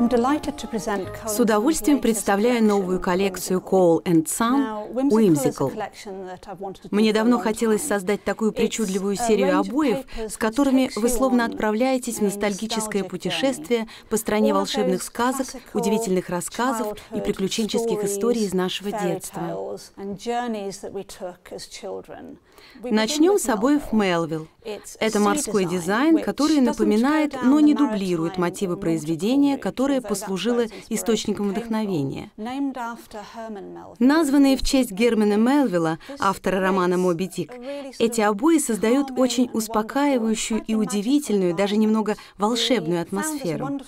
С удовольствием представляю новую коллекцию Cole & Son Whimsical. Мне давно хотелось создать такую причудливую серию обоев, с которыми вы словно отправляетесь в ностальгическое путешествие по стране волшебных сказок, удивительных рассказов и приключенческих историй из нашего детства. Начнем с обоев Melville. Это морской дизайн, который напоминает, но не дублирует мотивы произведения, которое послужило источником вдохновения. Названные в честь Германа Мелвилла, автора романа «Моби Дик», эти обои создают очень успокаивающую и удивительную, даже немного волшебную атмосферу.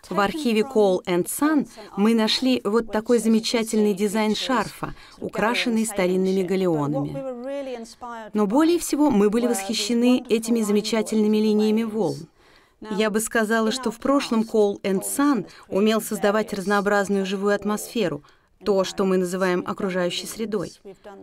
В архиве Cole & Son мы нашли вот такой замечательный дизайн шарфа, украшенный старинными галеонами. Но более всего мы были восхищены этими замечательными линиями волн. Я бы сказала, что в прошлом Cole & Son умел создавать разнообразную живую атмосферу, то, что мы называем окружающей средой.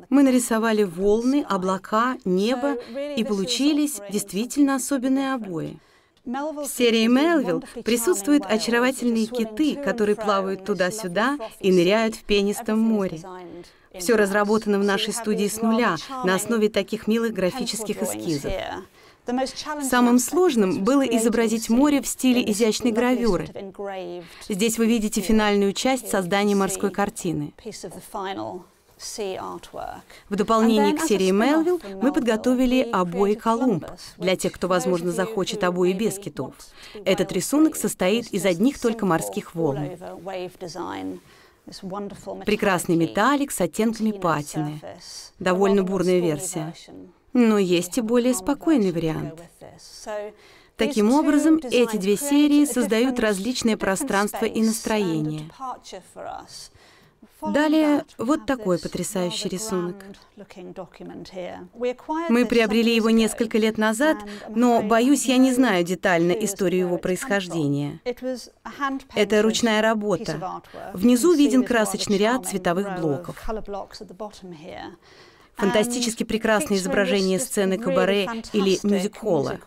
Мы нарисовали волны, облака, небо, и получились действительно особенные обои. В серии Melville присутствуют очаровательные киты, которые плавают туда-сюда и ныряют в пенистом море. Все разработано в нашей студии с нуля на основе таких милых графических эскизов. Самым сложным было изобразить море в стиле изящной гравюры. Здесь вы видите финальную часть создания морской картины. В дополнение к серии Melville мы подготовили обои Колумб, для тех, кто, возможно, захочет обои без китов. Этот рисунок состоит из одних только морских волн. Прекрасный металлик с оттенками патины. Довольно бурная версия. Но есть и более спокойный вариант. Таким образом, эти две серии создают различные пространства и настроения. Далее вот такой потрясающий рисунок. Мы приобрели его несколько лет назад, но, боюсь, я не знаю детально историю его происхождения. Это ручная работа. Внизу виден красочный ряд цветовых блоков. Фантастически прекрасное изображение сцены кабаре или мюзик-холла.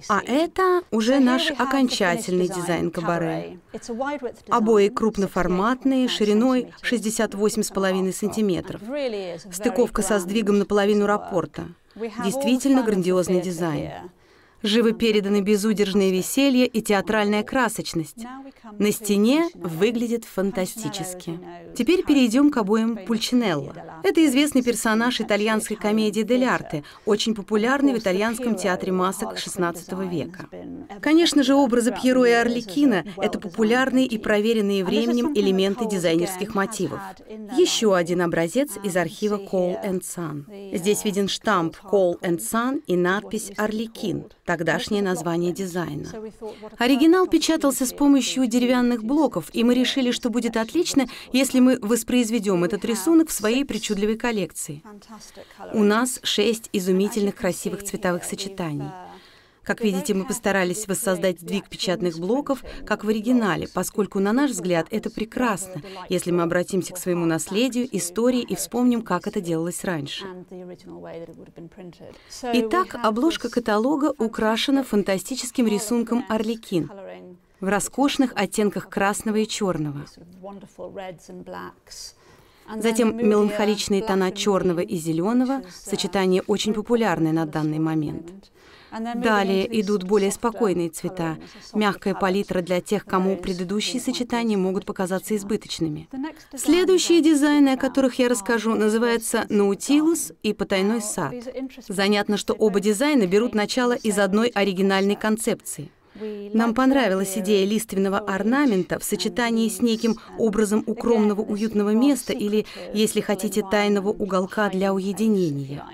А это уже наш окончательный дизайн кабаре. Обои крупноформатные, шириной 68,5 сантиметров. Стыковка со сдвигом наполовину раппорта. Действительно грандиозный дизайн. Живо переданы безудержное веселье и театральная красочность. На стене выглядит фантастически. Теперь перейдем к обоям Пульчинелло. Это известный персонаж итальянской комедии «Дель арте», очень популярный в итальянском театре масок XVI века. Конечно же, образы Пьеро и Арлекино — это популярные и проверенные временем элементы дизайнерских мотивов. Еще один образец из архива Cole & Son. Здесь виден штамп Cole & Son и надпись «Арлекин», тогдашнее название дизайна. Оригинал печатался с помощью деревянных блоков, и мы решили, что будет отлично, если мы воспроизведем этот рисунок в своей причудливой коллекции. У нас 6 изумительных красивых цветовых сочетаний. Как видите, мы постарались воссоздать сдвиг печатных блоков, как в оригинале, поскольку, на наш взгляд, это прекрасно, если мы обратимся к своему наследию, истории и вспомним, как это делалось раньше. Итак, обложка каталога украшена фантастическим рисунком Арлекин в роскошных оттенках красного и черного. Затем меланхоличные тона черного и зеленого, сочетание очень популярное на данный момент. Далее идут более спокойные цвета, мягкая палитра для тех, кому предыдущие сочетания могут показаться избыточными. Следующие дизайны, о которых я расскажу, называются «Наутилус» и «Потайной сад». Занятно, что оба дизайна берут начало из одной оригинальной концепции. Нам понравилась идея лиственного орнамента в сочетании с неким образом укромного уютного места или, если хотите, тайного уголка для уединения.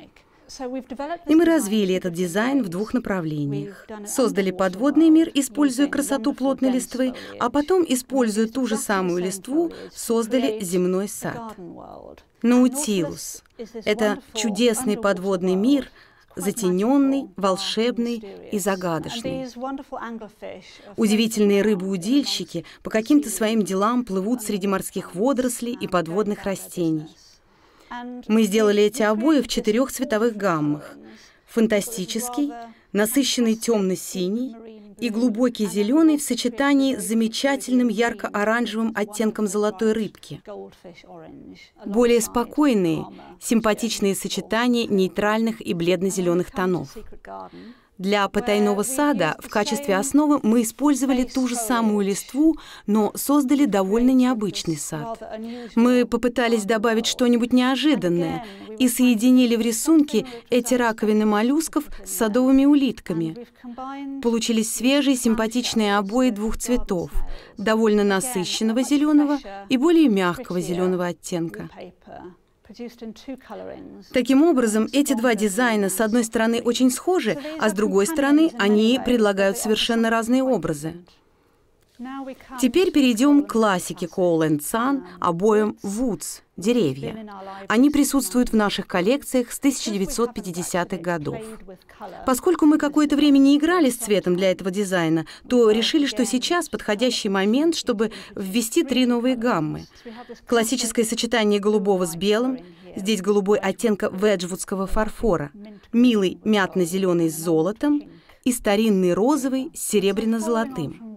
И мы развили этот дизайн в двух направлениях. Создали подводный мир, используя красоту плотной листвы, а потом, используя ту же самую листву, создали земной сад. Наутилус — это чудесный подводный мир, затененный, волшебный и загадочный. Удивительные рыбы-удильщики по каким-то своим делам плывут среди морских водорослей и подводных растений. Мы сделали эти обои в 4 цветовых гаммах: фантастический, насыщенный темно-синий, и глубокий зеленый в сочетании с замечательным ярко-оранжевым оттенком золотой рыбки. Более спокойные, симпатичные сочетания нейтральных и бледно-зеленых тонов. Для потайного сада в качестве основы мы использовали ту же самую листву, но создали довольно необычный сад. Мы попытались добавить что-нибудь неожиданное и соединили в рисунке эти раковины моллюсков с садовыми улитками. Получились свежие симпатичные обои двух цветов, довольно насыщенного зеленого и более мягкого зеленого оттенка. Таким образом, эти два дизайна с одной стороны очень схожи, а с другой стороны они предлагают совершенно разные образы. Теперь перейдем к классике Cole & Son, обоям Woods – деревья. Они присутствуют в наших коллекциях с 1950-х годов. Поскольку мы какое-то время не играли с цветом для этого дизайна, то решили, что сейчас подходящий момент, чтобы ввести 3 новые гаммы. Классическое сочетание голубого с белым, здесь голубой оттенка веджвудского фарфора, милый мятно-зеленый с золотом и старинный розовый с серебряно-золотым.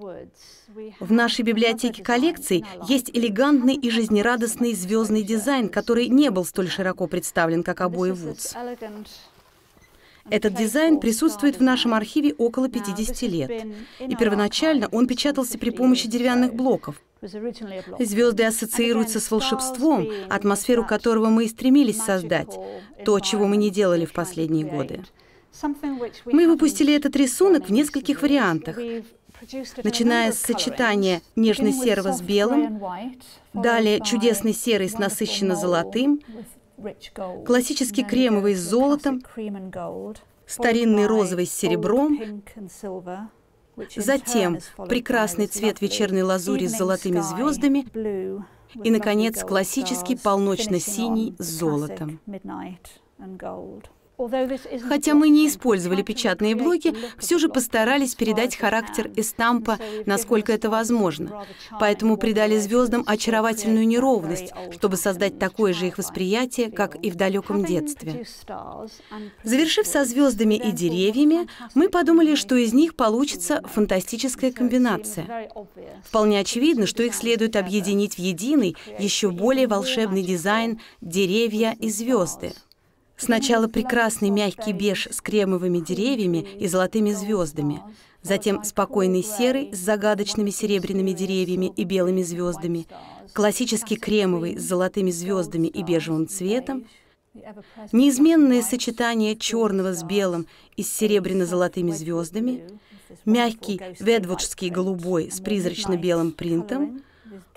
В нашей библиотеке коллекций есть элегантный и жизнерадостный звездный дизайн, который не был столь широко представлен, как обои Woods. Этот дизайн присутствует в нашем архиве около 50 лет, и первоначально он печатался при помощи деревянных блоков. Звезды ассоциируются с волшебством, атмосферу которого мы и стремились создать, то, чего мы не делали в последние годы. Мы выпустили этот рисунок в нескольких вариантах, начиная с сочетания нежно-серого с белым, далее чудесный серый с насыщенно-золотым, классический кремовый с золотом, старинный розовый с серебром, затем прекрасный цвет вечерней лазури с золотыми звездами и, наконец, классический полночно-синий с золотом. Хотя мы не использовали печатные блоки, все же постарались передать характер эстампа, насколько это возможно. Поэтому придали звездам очаровательную неровность, чтобы создать такое же их восприятие, как и в далеком детстве. Завершив со звездами и деревьями, мы подумали, что из них получится фантастическая комбинация. Вполне очевидно, что их следует объединить в единый, еще более волшебный дизайн «Деревья и звезды». Сначала прекрасный мягкий беж с кремовыми деревьями и золотыми звездами, затем спокойный серый с загадочными серебряными деревьями и белыми звездами, классический кремовый с золотыми звездами и бежевым цветом, неизменное сочетание черного с белым и с серебряно-золотыми звездами, мягкий веджвудский голубой с призрачно-белым принтом,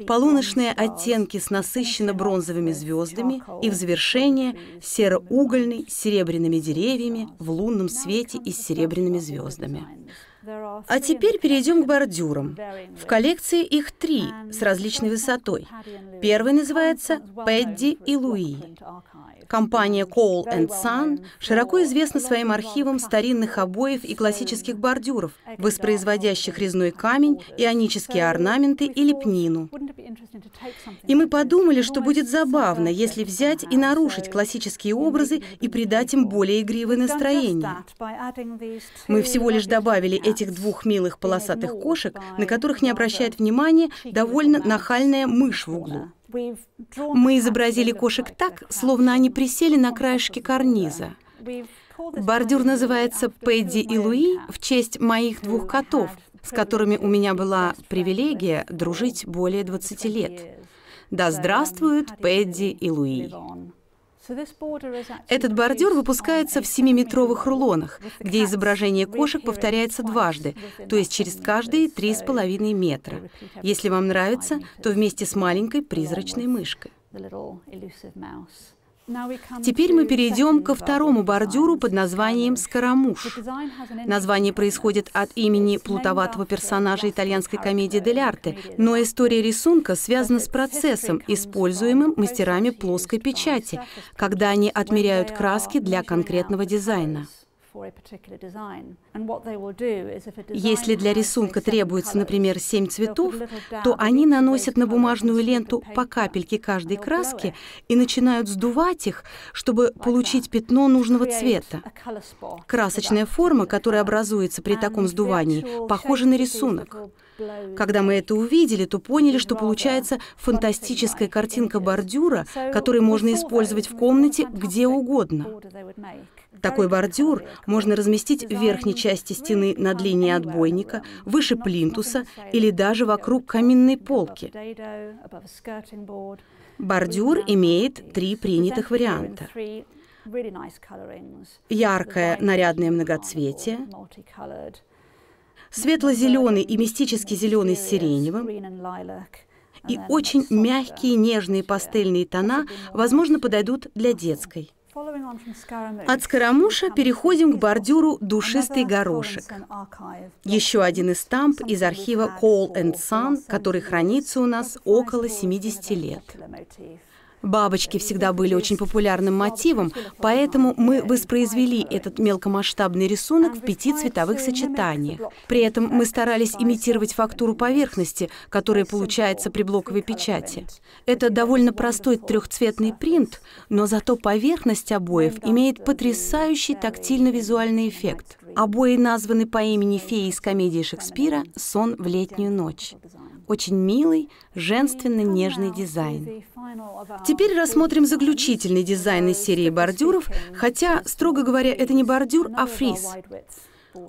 полуночные оттенки с насыщенно-бронзовыми звездами и в завершение серо-угольный с серебряными деревьями в лунном свете и с серебряными звездами. А теперь перейдем к бордюрам. В коллекции их 3 с различной высотой. Первый называется «Пэдди и Луи». Компания Cole & Son широко известна своим архивом старинных обоев и классических бордюров, воспроизводящих резной камень, ионические орнаменты и лепнину. И мы подумали, что будет забавно, если взять и нарушить классические образы и придать им более игривое настроение. Мы всего лишь добавили этих 2 милых полосатых кошек, на которых не обращает внимания довольно нахальная мышь в углу. Мы изобразили кошек так, словно они присели на краешке карниза. Бордюр называется «Пэдди и Луи» в честь моих 2 котов, с которыми у меня была привилегия дружить более 20 лет. Да здравствуют Пэдди и Луи! Этот бордюр выпускается в 7-метровых рулонах, где изображение кошек повторяется дважды, то есть через каждые 3,5 метра. Если вам нравится, то вместе с маленькой призрачной мышкой. Теперь мы перейдем ко второму бордюру под названием «Скарамуш». Название происходит от имени плутоватого персонажа итальянской комедии «Дель арте», но история рисунка связана с процессом, используемым мастерами плоской печати, когда они отмеряют краски для конкретного дизайна. Если для рисунка требуется, например, 7 цветов, то они наносят на бумажную ленту по капельке каждой краски и начинают сдувать их, чтобы получить пятно нужного цвета. Красочная форма, которая образуется при таком сдувании, похожа на рисунок. Когда мы это увидели, то поняли, что получается фантастическая картинка бордюра, который можно использовать в комнате где угодно. Такой бордюр можно разместить в верхней части стены над линией отбойника, выше плинтуса или даже вокруг каминной полки. Бордюр имеет 3 принятых варианта. Яркое нарядное многоцветие, светло-зеленый и мистически зеленый с сиреневым и очень мягкие нежные пастельные тона, возможно, подойдут для детской. От скоромуша переходим к бордюру «Душистый горошек». Еще один эстамп из архива Cole & Son, который хранится у нас около 70 лет. Бабочки всегда были очень популярным мотивом, поэтому мы воспроизвели этот мелкомасштабный рисунок в 5 цветовых сочетаниях. При этом мы старались имитировать фактуру поверхности, которая получается при блоковой печати. Это довольно простой трехцветный принт, но зато поверхность обоев имеет потрясающий тактильно-визуальный эффект. Обои названы по имени феи из комедии Шекспира «Сон в летнюю ночь». Очень милый, женственно-нежный дизайн. Теперь рассмотрим заключительный дизайн из серии бордюров, хотя, строго говоря, это не бордюр, а фриз.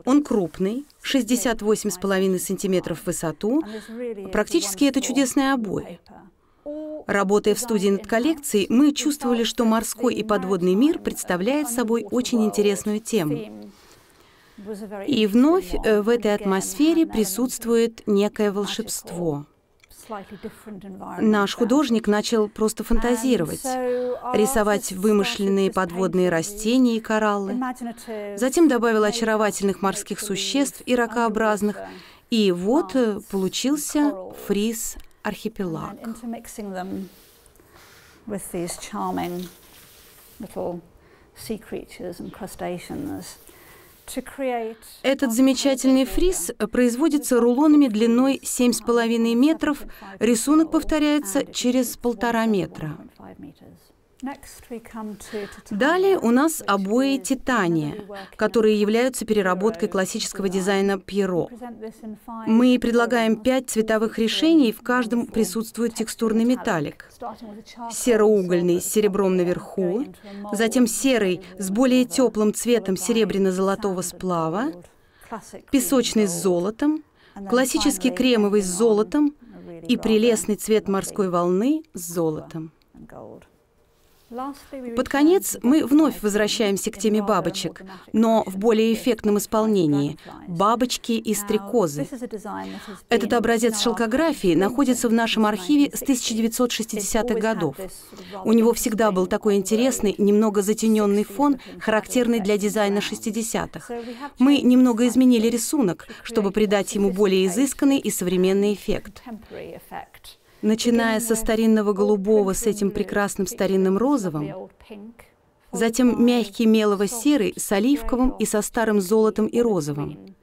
Он крупный, 68,5 сантиметров в высоту, практически это чудесные обои. Работая в студии над коллекцией, мы чувствовали, что морской и подводный мир представляет собой очень интересную тему. И вновь в этой атмосфере присутствует некое волшебство. Наш художник начал просто фантазировать, рисовать вымышленные подводные растения и кораллы, затем добавил очаровательных морских существ и ракообразных, и вот получился фриз «Архипелаг». Этот замечательный фриз производится рулонами длиной 7,5 метров, рисунок повторяется через 1,5 метра. Далее у нас обои «Титания», которые являются переработкой классического дизайна Пьеро. Мы предлагаем 5 цветовых решений, в каждом присутствует текстурный металлик. Сероугольный с серебром наверху, затем серый с более теплым цветом серебряно-золотого сплава, песочный с золотом, классический кремовый с золотом и прелестный цвет морской волны с золотом. Под конец мы вновь возвращаемся к теме бабочек, но в более эффектном исполнении – бабочки и стрекозы. Этот образец шелкографии находится в нашем архиве с 1960-х годов. У него всегда был такой интересный, немного затененный фон, характерный для дизайна 60-х. Мы немного изменили рисунок, чтобы придать ему более изысканный и современный эффект. Начиная со старинного голубого с этим прекрасным старинным розовым, затем мягкий мелово-серый с оливковым и со старым золотом и розовым,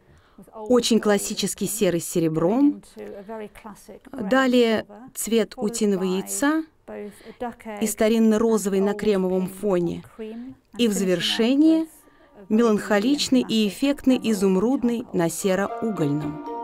очень классический серый с серебром, далее цвет утиного яйца и старинно-розовый на кремовом фоне, и в завершение меланхоличный и эффектный изумрудный на серо-угольном.